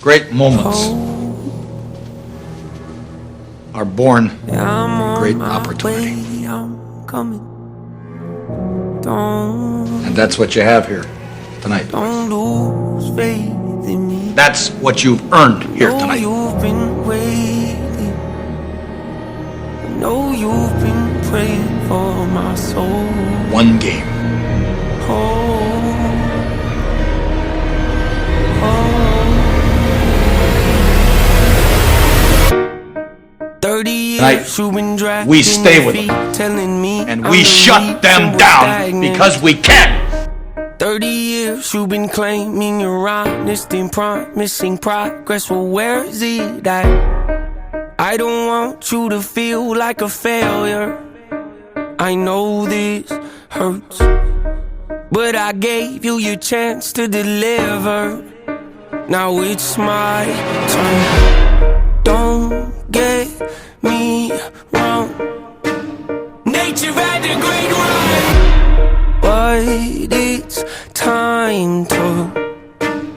Great moments are born from great opportunity. And that's what you have here tonight. That's what you've earned here tonight. Know you've been praying for my soul. One game. 30 years you've been dragging we stay with them, and we shut them down because we can. 30 years you've been claiming you're honest and promising progress. Well, where is it at? I don't want you to feel like a failure. I know this hurts, but I gave you your chance to deliver. Now it's my turn. Don't get me wrong, nature had a great run, but it's time to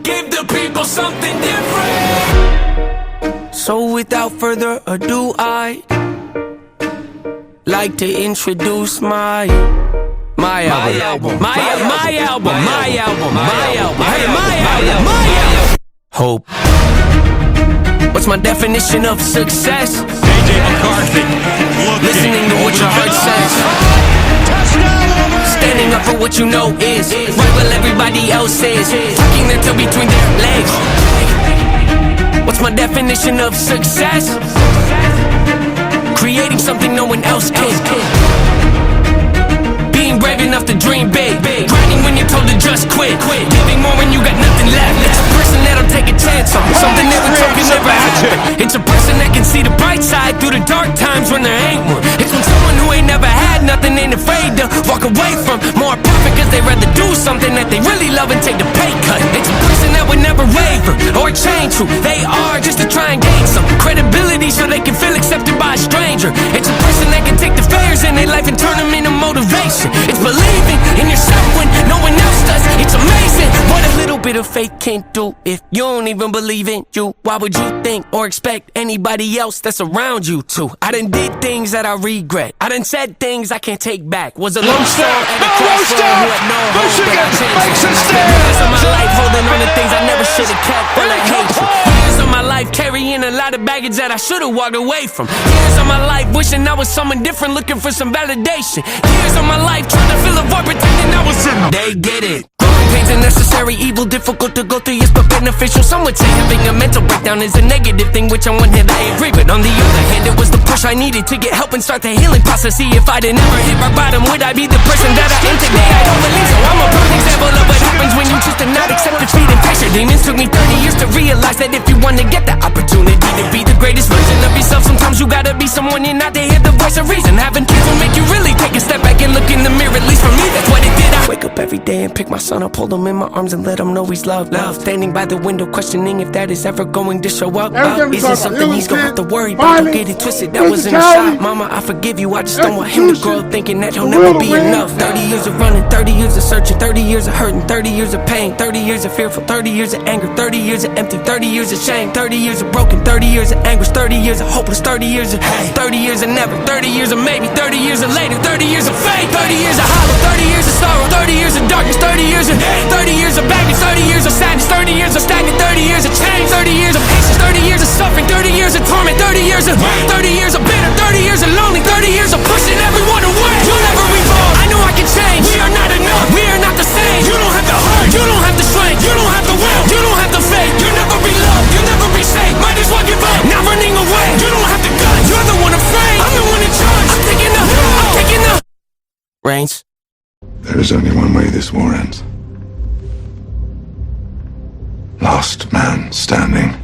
give the people something different. So without further ado, I'd like to introduce my album. My album. Hope. What's my definition of success? AJ McCarthy. Listening to what your heart says. Standing up for what you know is right while everybody else is tucking their tail between their legs. What's my definition of success? Creating something no one else can. Being brave enough to dream big. Grinding when you're told to just quit. Giving more when you got nothing left. It's a person that'll take a chance on something that we told you never happened. It's a person that can see the bright side through the dark times when there ain't one. It's when someone who ain't never had nothing ain't afraid to walk away from more profit cause they rather do something that they really love and take the pay cut. It's a person that would never waver or change who they are just to try and gain some credibility so they can feel accepted by a stranger. It's a person that can take the failures in their life and turn them into motivation. It's believing in yourself when no one else does. It's amazing what a little bit of faith can't do. If you don't even believe in you, why would you think or expect anybody else that's around you to? I done did things that I regret. I done said things I can't take back. Was a lone star at a crossroad who had no hope, but I changed. I spent years of my life holding on to things I never should have kept, full of hatred. Years of my life carrying a lot of baggage that I should have walked away from. Years of my life wishing I was someone different, looking for some validation. Years of my life trying to fill a void, pretending I was in. They get it. Growing pains a necessary evil, difficult to go through, yes, but beneficial. Some would say having a mental breakdown is a negative thing, which on one hand I agree, but on the other hand it was the push I needed to get help and start the healing process. See, if I'd never hit rock bottom, would I be the person that I am today? I don't believe so. I'm a perfect example of what happens when you choose to not accept defeat and face your demons. Took me 30 years to realize that if you want to get the opportunity to be the greatest version of yourself, sometimes you gotta be someone you're not to hear the voice of reason. Having kids will make you really take a step back and look in the mirror. At least for me, that's what it did. I wake up every day and pick my son up, hold him in my arms and let him know he's loved. Standing by the window questioning if that is ever going to show up. Is it something he's gonna have to worry about? Don't get it twisted, that wasn't a shot. Mama, I forgive you, I just don't want him to grow up thinking that he'll never be enough. 30 years of running, 30 years of searching, 30 years of hurting, 30 years of pain, 30 years of fearful, 30 years of anger, 30 years of empty, 30 years of shame, 30 years of broken, 30 years of anguish, 30 years of hopeless, 30 years of hate, 30 years of never, 30 years of maybe, 30 years of later, 30 years of fate, 30 years of hollow, 30 years of sorrow, 30 years of darkness, 30 years of hate, 30 years of baggage, 30 years of sadness, 30 years of stagnant, 30 years of change, 30 years of patience, 30 years of suffering, 30 years of torment, 30 years of 30 years of bitter, 30 years of lonely, 30 years of pushing everyone away. You'll never evolve, I know I can change. We are not enough, we are not the same. You don't have the heart, you don't have the strength, you don't have the will, you don't have the faith. You'll never be loved, you'll never be safe. Might as well give up, not running away. You don't have the guts, you're the one afraid. I'm the one in charge, I'm taking the reins. There is only one way this war ends. Last man standing.